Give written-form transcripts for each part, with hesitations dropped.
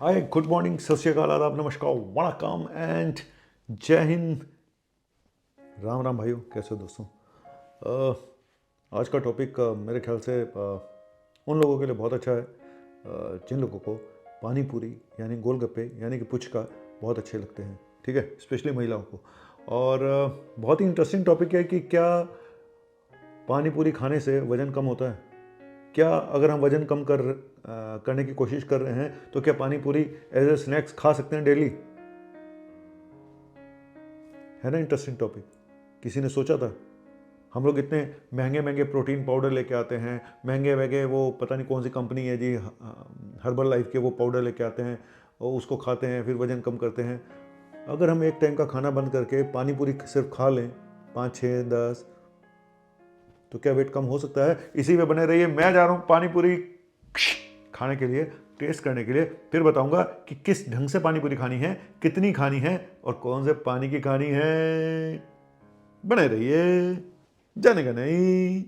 हाय, good morning, सत श्री अकाल, आदाब, नमस्कार, वणक्कम एंड जय हिंद। राम राम भाइयों, कैसे हो दोस्तों। आज का टॉपिक मेरे ख्याल से उन लोगों के लिए बहुत अच्छा है जिन लोगों को पानी पूरी यानी गोलगप्पे यानी कि पुचका बहुत अच्छे लगते हैं। ठीक है, स्पेशली महिलाओं को। और बहुत ही इंटरेस्टिंग टॉपिक है कि क्या पानी पूरी खाने से वज़न कम होता है। क्या अगर हम वज़न कम करने की कोशिश कर रहे हैं तो क्या पानी पूरी एज ए स्नैक्स खा सकते हैं डेली। है ना इंटरेस्टिंग टॉपिक। किसी ने सोचा था। हम लोग इतने महंगे महंगे प्रोटीन पाउडर लेके आते हैं, महंगे महंगे वो पता नहीं कौन सी कंपनी है जी, हर्बल लाइफ के वो पाउडर लेके आते हैं और उसको खाते हैं, फिर वज़न कम करते हैं। अगर हम एक टाइम का खाना बंद करके पानी पूरी सिर्फ खा लें 5, 6, 10, तो क्या वेट कम हो सकता है। इसी में बने रहिए। मैं जा रहा हूँ पानी पूरी खाने के लिए, टेस्ट करने के लिए। फिर बताऊंगा कि किस ढंग से पानी पूरी खानी है, कितनी खानी है और कौन से पानी की खानी है। बने रहिए, जाने का नहीं।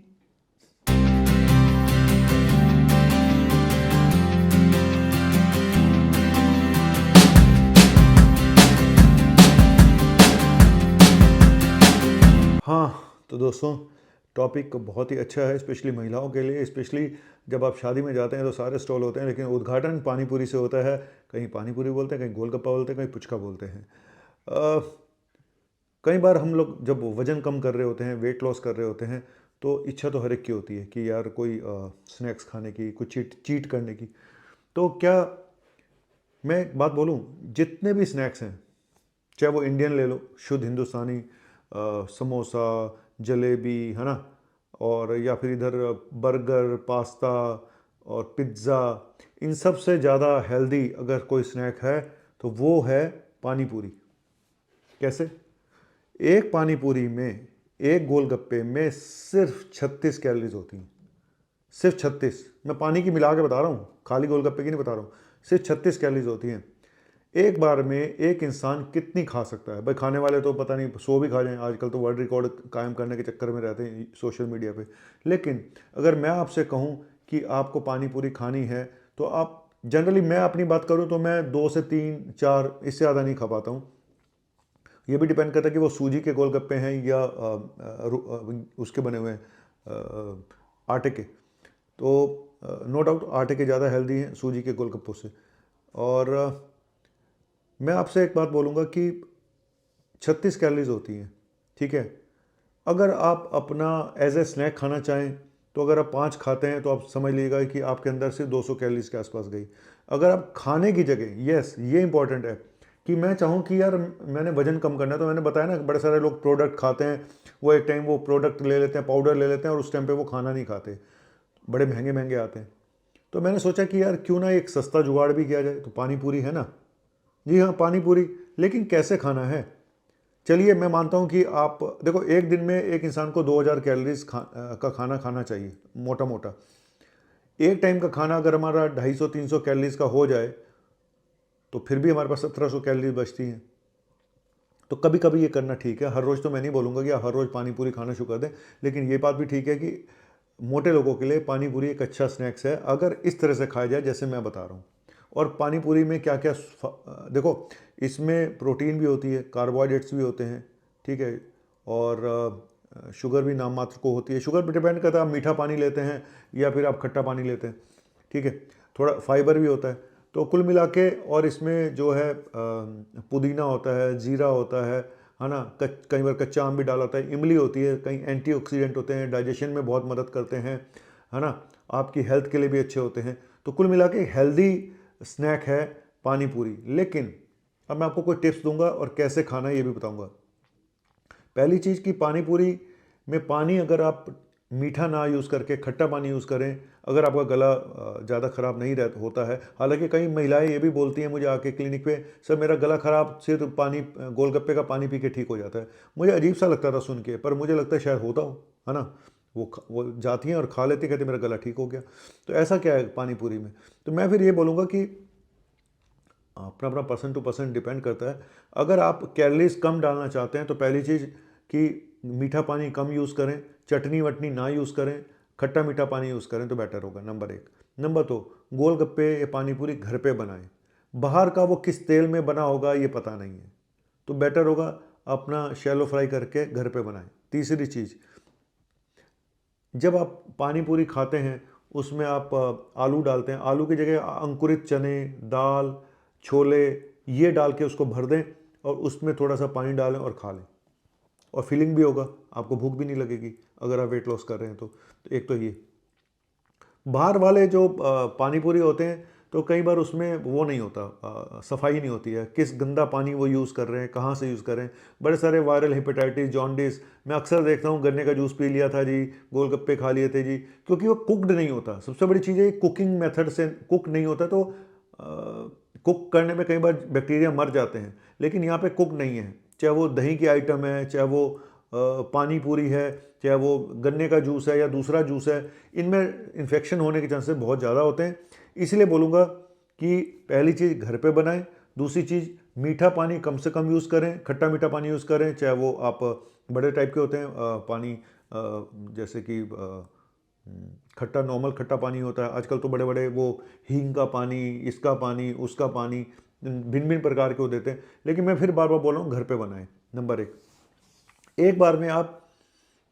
हाँ तो दोस्तों, टॉपिक बहुत ही अच्छा है, स्पेशली महिलाओं के लिए। स्पेशली जब आप शादी में जाते हैं तो सारे स्टॉल होते हैं, लेकिन उद्घाटन पानी पूरी से होता है। कहीं पानी पूरी बोलते हैं, कहीं गोलगप्पा बोलते हैं, कहीं पुचका बोलते हैं। कई बार हम लोग जब वज़न कम कर रहे होते हैं, वेट लॉस कर रहे होते हैं, तो इच्छा तो हर एक की होती है कि यार कोई स्नैक्स खाने की, कुछ चीट चीट करने की। तो क्या मैं एक बात बोलूं, जितने भी स्नैक्स हैं, चाहे वो इंडियन ले लो, शुद्ध हिंदुस्तानी, समोसा, जलेबी, है ना, और या फिर इधर बर्गर, पास्ता और पिज़्ज़ा, इन सब से ज़्यादा हेल्दी अगर कोई स्नैक है तो वो है पानी पूरी। कैसे? एक पानी पूरी में, एक गोलगप्पे में सिर्फ 36 कैलोरीज होती हैं। सिर्फ 36। मैं पानी की मिला के बता रहा हूँ, खाली गोलगप्पे की नहीं बता रहा हूँ। सिर्फ 36 कैलोरीज होती हैं। एक बार में एक इंसान कितनी खा सकता है भाई। खाने वाले तो पता नहीं 100 भी खा जाएं, आजकल तो वर्ल्ड रिकॉर्ड कायम करने के चक्कर में रहते हैं सोशल मीडिया पे। लेकिन अगर मैं आपसे कहूँ कि आपको पानी पूरी खानी है तो आप, जनरली मैं अपनी बात करूँ तो मैं 2 से 3, 4, इससे ज़्यादा नहीं खा पाता हूँ। ये भी डिपेंड करता है कि वो सूजी के गोलगप्पे हैं या उसके बने हुए हैं, आटे के। तो नो डाउट आटे के ज़्यादा हेल्दी हैं सूजी के गोलगप्पों से। और मैं आपसे एक बात बोलूँगा कि 36 कैलोरीज होती हैं। ठीक है, अगर आप अपना एज ए स्नैक खाना चाहें तो अगर आप 5 खाते हैं तो आप समझ लीजिएगा कि आपके अंदर से 200 कैलोरीज के आसपास गई। अगर आप खाने की जगह, यस ये इंपॉर्टेंट है कि मैं चाहूँ कि यार मैंने वजन कम करना है, तो मैंने बताया ना बड़े सारे लोग प्रोडक्ट खाते हैं, वो एक टाइम वो प्रोडक्ट ले लेते हैं, पाउडर ले लेते हैं और उस टाइम पे वो खाना नहीं खाते, बड़े महंगे महंगे आते हैं। तो मैंने सोचा कि यार क्यों ना एक सस्ता जुगाड़ भी किया जाए। तो पानी पूरी है ना, जी हाँ पानी पूरी। लेकिन कैसे खाना है? चलिए मैं मानता हूँ कि आप देखो, एक दिन में एक इंसान को 2000 कैलोरीज का खाना खाना चाहिए मोटा मोटा। एक टाइम का खाना अगर हमारा 250-300 कैलोरीज का हो जाए तो फिर भी हमारे पास 1700 कैलोरीज बचती हैं। तो कभी कभी ये करना ठीक है, हर रोज़ तो मैं नहीं बोलूँगा कि आप हर रोज़ पानी पूरी खाना शुरू कर दें। लेकिन ये बात भी ठीक है कि मोटे लोगों के लिए पानी पूरी एक अच्छा स्नैक्स है अगर इस तरह से खाया जाए जैसे मैं बता रहा हूँ। और पानी पूरी में क्या क्या देखो, इसमें प्रोटीन भी होती है, कार्बोहाइड्रेट्स भी होते हैं। ठीक है, और शुगर भी नाम मात्र को होती है। शुगर पर डिपेंड करता है आप मीठा पानी लेते हैं या फिर आप खट्टा पानी लेते हैं। ठीक है, थोड़ा फाइबर भी होता है। तो कुल मिला के, और इसमें जो है पुदीना होता है, ज़ीरा होता है ना, कई बार कच्चा आम भी डाला होता है, इमली होती है, कई एंटीऑक्सीडेंट होते हैं, डाइजेशन में बहुत मदद करते हैं, है ना, आपकी हेल्थ के लिए भी अच्छे होते हैं। तो कुल मिला के हेल्दी स्नैक है पानी पूरी। लेकिन अब मैं आपको कोई टिप्स दूंगा और कैसे खाना है ये भी बताऊंगा। पहली चीज़ कि पानी पूरी में पानी अगर आप मीठा ना यूज़ करके खट्टा पानी यूज़ करें, अगर आपका गला ज़्यादा ख़राब नहीं रह होता है। हालांकि कई महिलाएं ये भी बोलती हैं मुझे आके क्लिनिक पे, सर मेरा गला ख़राब सिर्फ पानी, गोलगप्पे का पानी पी के ठीक हो जाता है। मुझे अजीब सा लगता था सुन के, पर मुझे लगता है शायद होता हो, है ना। वो जाती हैं और खा लेती, कहती मेरा गला ठीक हो गया। तो ऐसा क्या है पानी पूरी में? तो मैं फिर ये बोलूँगा कि अपना अपना पर्सन टू पर्सन डिपेंड करता है। अगर आप कैलोरीज कम डालना चाहते हैं तो पहली चीज़ कि मीठा पानी कम यूज़ करें, चटनी वटनी ना यूज़ करें, खट्टा मीठा पानी यूज़ करें तो बेटर होगा, नंबर 1। नंबर 2, गोलगप्पे या पानी पूरी घर पे बनाएं। बाहर का वो किस तेल में बना होगा ये पता नहीं है, तो बेटर होगा अपना शैलो फ्राई करके घर पे बनाएं। तीसरी चीज़, जब आप पानी पूरी खाते हैं उसमें आप आलू डालते हैं, आलू की जगह अंकुरित चने, दाल, छोले ये डाल के उसको भर दें और उसमें थोड़ा सा पानी डालें और खा लें, और फीलिंग भी होगा, आपको भूख भी नहीं लगेगी अगर आप वेट लॉस कर रहे हैं तो एक तो ये। बाहर वाले जो पानी पूरी होते हैं तो कई बार उसमें वो नहीं होता, सफाई नहीं होती है, किस गंदा पानी वो यूज़ कर रहे हैं, कहाँ से यूज़ कर रहे हैं, बड़े सारे वायरल हेपेटाइटिस, जॉन्डिस, मैं अक्सर देखता हूँ गन्ने का जूस पी लिया था जी, गोलगप्पे खा लिए थे जी, क्योंकि वो कुकड नहीं होता। सबसे बड़ी चीज़ है कुकिंग मेथड से कुक नहीं होता, तो कुक करने में कई बार बैक्टीरिया मर जाते हैं, लेकिन यहाँ पे कुक नहीं है, चाहे वो दही की आइटम है, चाहे वो पानी पूरी है, चाहे वो गन्ने का जूस है या दूसरा जूस है, इनमें इन्फेक्शन होने के चांसेस बहुत ज़्यादा होते हैं। इसलिए बोलूँगा कि पहली चीज़ घर पे बनाएं, दूसरी चीज़ मीठा पानी कम से कम यूज़ करें, खट्टा मीठा पानी यूज़ करें, चाहे वो आप बड़े टाइप के होते हैं पानी, जैसे कि खट्टा, नॉर्मल खट्टा पानी होता है, आजकल तो बड़े बड़े वो हींग का पानी, इसका पानी, उसका पानी, भिन्न भिन्न प्रकार के वो देते हैं, लेकिन मैं फिर बार बार बोल रहा हूँ घर पे बनाएं। नंबर एक बार में आप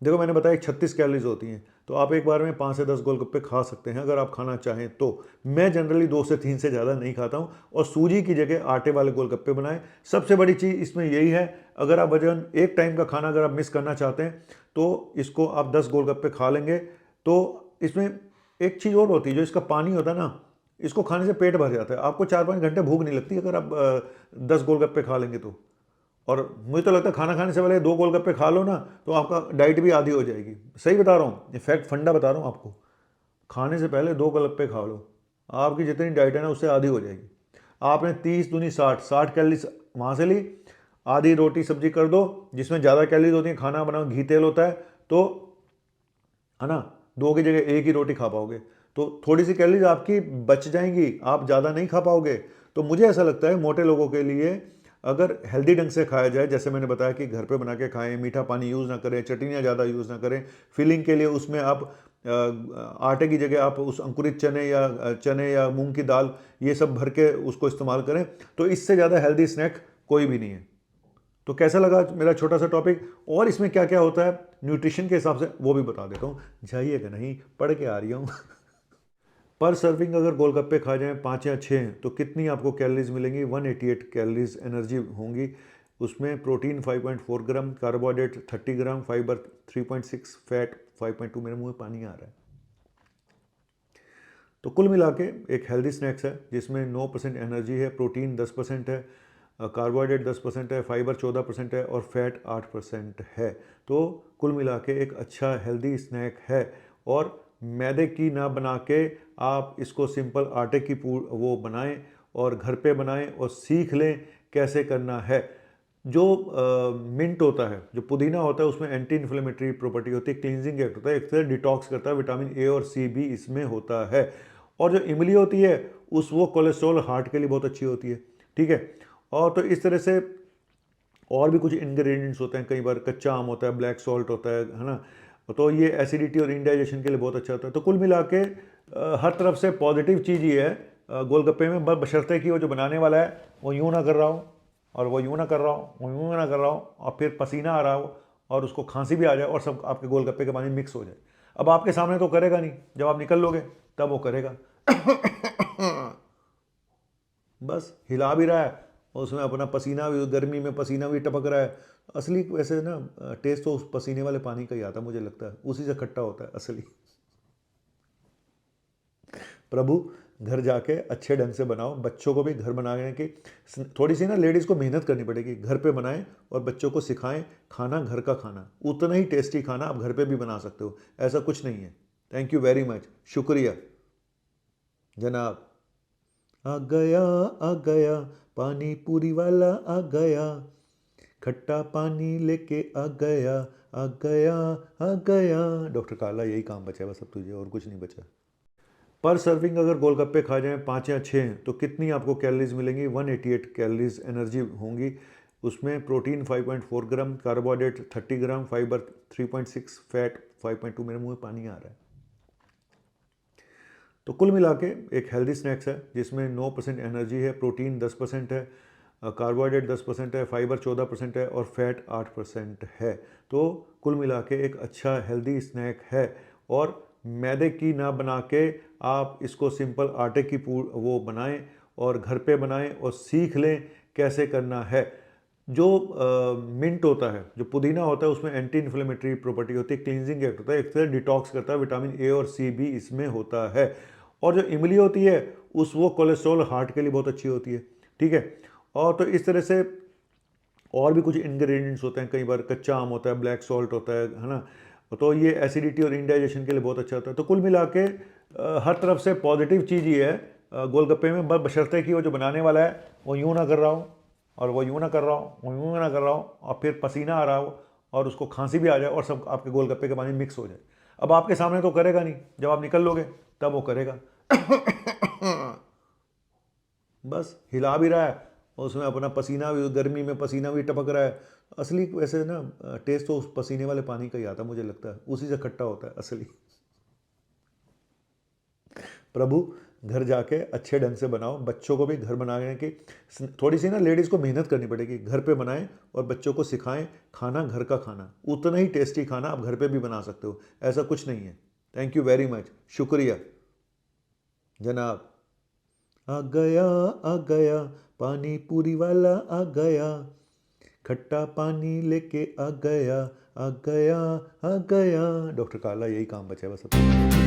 देखो, मैंने बताया 36 कैलोरीज होती हैं, तो आप एक बार में 5 से 10 गोलगप्पे खा सकते हैं अगर आप खाना चाहें तो। मैं जनरली 2 से 3 से ज़्यादा नहीं खाता हूं, और सूजी की जगह आटे वाले गोलगप्पे बनाएं। सबसे बड़ी चीज़ इसमें यही है, अगर आप वजन एक टाइम का खाना अगर आप मिस करना चाहते हैं तो इसको आप 10 गोलगप्पे खा लेंगे। तो इसमें एक चीज़ और होती है, जो इसका पानी होता है ना, इसको खाने से पेट भर जाता है, आपको 4-5 घंटे भूख नहीं लगती अगर आप 10 गोलगप्पे खा लेंगे तो। और मुझे तो लगता है खाना खाने से पहले 2 गोलगप्पे खा लो ना, तो आपका डाइट भी आधी हो जाएगी। सही बता रहा हूँ, ये फैक्ट फंडा बता रहा हूँ आपको। खाने से पहले 2 गोलगप्पे खा लो, आपकी जितनी डाइट है ना उससे आधी हो जाएगी। आपने 30 दूनी 60, 60 कैलोरीज वहाँ से ली, आधी रोटी सब्जी कर दो जिसमें ज़्यादा कैलोरीज होती हैं, खाना बनाओ, घी तेल होता है, तो है ना, 2 की जगह 1 ही रोटी खा पाओगे, तो थोड़ी सी कैलोरीज आपकी बच जाएंगी, आप ज़्यादा नहीं खा पाओगे। तो मुझे ऐसा लगता है मोटे लोगों के लिए अगर हेल्दी ढंग से खाया जाए, जैसे मैंने बताया कि घर पे बना के खाएं, मीठा पानी यूज़ ना करें, चटनियाँ ज़्यादा यूज़ ना करें, फिलिंग के लिए उसमें आप आटे की जगह आप उस अंकुरित चने या मूंग की दाल ये सब भर के उसको इस्तेमाल करें, तो इससे ज़्यादा हेल्दी स्नैक कोई भी नहीं है। तो कैसा लगा मेरा छोटा सा टॉपिक, और इसमें क्या क्या होता है न्यूट्रिशन के हिसाब से वो भी बता देता हूँ, जाइएगा नहीं, पढ़ के आ रही हूँ। पर सर्विंग अगर गोलगप्पे खा जाएं 5 या 6, तो कितनी आपको कैलोरीज मिलेंगी? 188 कैलोरीज एनर्जी होंगी। उसमें प्रोटीन 5.4 ग्राम, कार्बोहाइड्रेट 30 ग्राम, फाइबर 3.6, फैट 5.2, मेरे मुंह में पानी आ रहा है। तो कुल मिला के एक हेल्दी स्नैक्स है जिसमें 9% एनर्जी है, प्रोटीन 10% है, कार्बोहाइड्रेट 10% है, फाइबर 14% है, और फैट 8% है। तो कुल मिला के एक अच्छा हेल्दी स्नैक है, और मैदे की ना बना के आप इसको सिंपल आटे की वो बनाएं और घर पे बनाएं और सीख लें कैसे करना है। जो मिंट होता है, जो पुदीना होता है, उसमें एंटी इन्फ्लेमेटरी प्रॉपर्टी होती है, क्लींजिंग एक्ट होता है, एक तरह डिटॉक्स करता है, विटामिन ए और सी भी इसमें होता है। और जो इमली होती है वो कोलेस्ट्रॉल हार्ट के लिए बहुत अच्छी होती है, ठीक है। और तो इस तरह से और भी कुछ इंग्रेडिएंट्स होते हैं, कई बार कच्चा आम होता है, ब्लैक सॉल्ट होता है ना, तो ये एसिडिटी और इंडाइजेशन के लिए बहुत अच्छा होता है। तो कुल मिला के हर तरफ से पॉजिटिव चीज़ ये है गोलगप्पे में, बशर्ते कि वो जो बनाने वाला है वो यूँ ना कर रहा हो, और वो यूँ ना कर रहा हो, वो यूँ ना कर रहा हो, और फिर पसीना आ रहा हो, और उसको खांसी भी आ जाए, और सब आपके गोलगप्पे के पानी मिक्स हो जाए। अब आपके सामने तो करेगा नहीं, जब आप निकल लोगे तब वो करेगा। बस हिला भी रहा है, और उसमें अपना पसीना भी, गर्मी में पसीना भी टपक रहा है। असली वैसे ना टेस्ट तो उस पसीने वाले पानी का ही आता है, मुझे लगता है उसी से खट्टा होता है असली। प्रभु, घर जाके अच्छे ढंग से बनाओ, बच्चों को भी घर बनाने की थोड़ी सी ना लेडीज़ को मेहनत करनी पड़ेगी, घर पे बनाएं और बच्चों को सिखाएं खाना, घर का खाना उतना ही टेस्टी खाना आप घर पे भी बना सकते हो, ऐसा कुछ नहीं है। थैंक यू वेरी मच, शुक्रिया जनाब। आ गया पानी पूरी वाला आ गया, खट्टा पानी लेके आ गया, आ गया, आ गया। डॉक्टर काला, यही काम बचा है बस अब तुझे, और कुछ नहीं बचा। पर सर्विंग अगर गोलगप्पे खा जाएं 5 या 6, तो कितनी आपको कैलोरीज मिलेंगी? 188 कैलोरीज एनर्जी होंगी। उसमें प्रोटीन 5.4 ग्राम, कार्बोहाइड्रेट 30 ग्राम, फाइबर 3.6, फैट 5.2, मेरे मुंह में पानी आ रहा है। तो कुल मिला के एक हेल्दी स्नैक्स है जिसमें 9% एनर्जी है, प्रोटीन 10% है, कार्बोहाइड्रेट 10% है, फाइबर 14% है और फैट 8% है। तो कुल मिला के एक अच्छा हेल्दी स्नैक है। और मैदे की ना बना के आप इसको सिंपल आटे की वो बनाएं और घर पे बनाएं और सीख लें कैसे करना है। जो मिंट होता है, जो पुदीना होता है, उसमें एंटी इन्फ्लेमेटरी प्रॉपर्टी होती है, क्लींजिंग एक्ट होता है, एक तरह डिटॉक्स करता है, विटामिन ए और सी भी इसमें होता है। और जो इमली होती है वो कोलेस्ट्रॉल हार्ट के लिए बहुत अच्छी होती है, ठीक है। और तो इस तरह से और भी कुछ इंग्रेडिएंट्स होते हैं, कई बार कच्चा आम होता है, ब्लैक सॉल्ट होता है ना, तो ये एसिडिटी और इंडाइजेशन के लिए बहुत अच्छा होता है। तो कुल मिला के हर तरफ से पॉजिटिव चीज़ ये है गोलगप्पे में, बशर्ते कि वो जो बनाने वाला है वो यूँ ना कर रहा हो और वो यूँ ना कर रहा हो, वो यूँ ना कर रहा हो और फिर पसीना आ रहा हो और उसको खांसी भी आ जाए और सब आपके गोलगप्पे के पानी मिक्स हो जाए। अब आपके सामने तो करेगा नहीं, जब आप निकल लोगे तब वो करेगा। बस हिला भी रहा है और उसमें अपना पसीना भी, गर्मी में पसीना भी टपक रहा है। असली वैसे ना टेस्ट तो उस पसीने वाले पानी का ही आता है, मुझे लगता है उसी से खट्टा होता है असली। प्रभु, घर जाके अच्छे ढंग से बनाओ, बच्चों को भी घर बनाने की थोड़ी सी ना लेडीज़ को मेहनत करनी पड़ेगी, घर पे बनाएं और बच्चों को सिखाएं खाना, घर का खाना उतना ही टेस्टी खाना आप घर पे भी बना सकते हो, ऐसा कुछ नहीं है। थैंक यू वेरी मच, शुक्रिया जनाब। आ गया पानी पूरी वाला आ गया, खट्टा पानी लेके आ गया, आ गया, आ गया। डॉक्टर काला, यही काम बचा है बस अब।